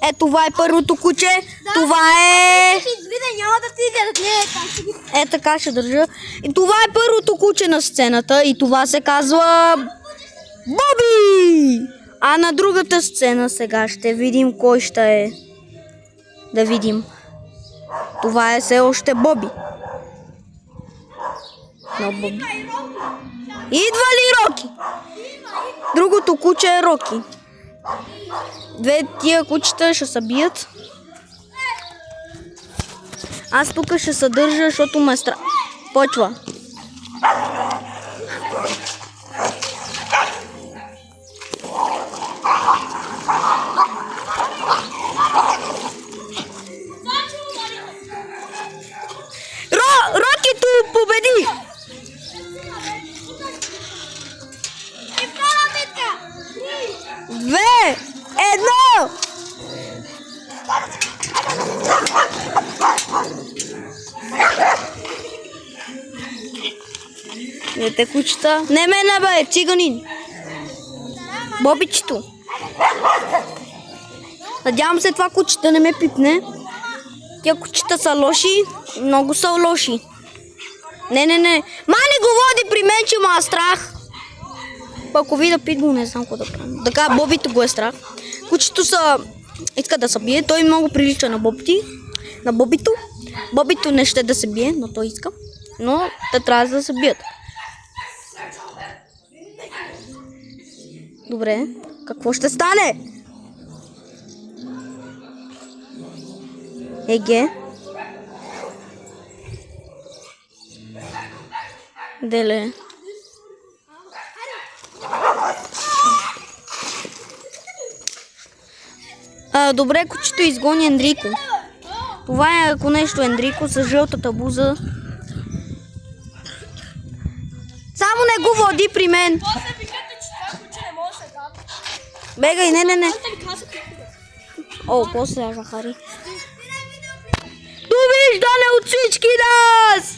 Е, това е първото куче. Това е... Е, така ще държа. И това е първото куче на сцената. И това се казва... Боби! А на другата сцена сега ще видим кой ще е. Да видим. Това е все още Боби. Но Боби. Идва ли Роки? Другото куче е Роки. Две тия кучета ще се бият. Аз тук ще се държа, защото ме страх. Почва. Рокито победи! Две! Едно! Ете кучета. Не мене бе, циганин. Бобичето. Надявам се това куче да не ме пипне. Тия кучета са лоши. Много са лоши. Не. Мани го води при мен, че ма страх. Ако видя питбул, не знам какво да правим. Така, Бобито го е страх. Кучето са... иска да се бие. Той много прилича на Бобити. На Бобито. Бобито не ще да се бие, но той иска. Но те трябва да се бият. Добре. Какво ще стане? Еге. Деле. Добре, кучето изгони Ендрико. Това е ако нещо Ендрико с жълтата буза. Само не го води при мен. Бегай, не. О, после Захари. Довиждане от всички нас!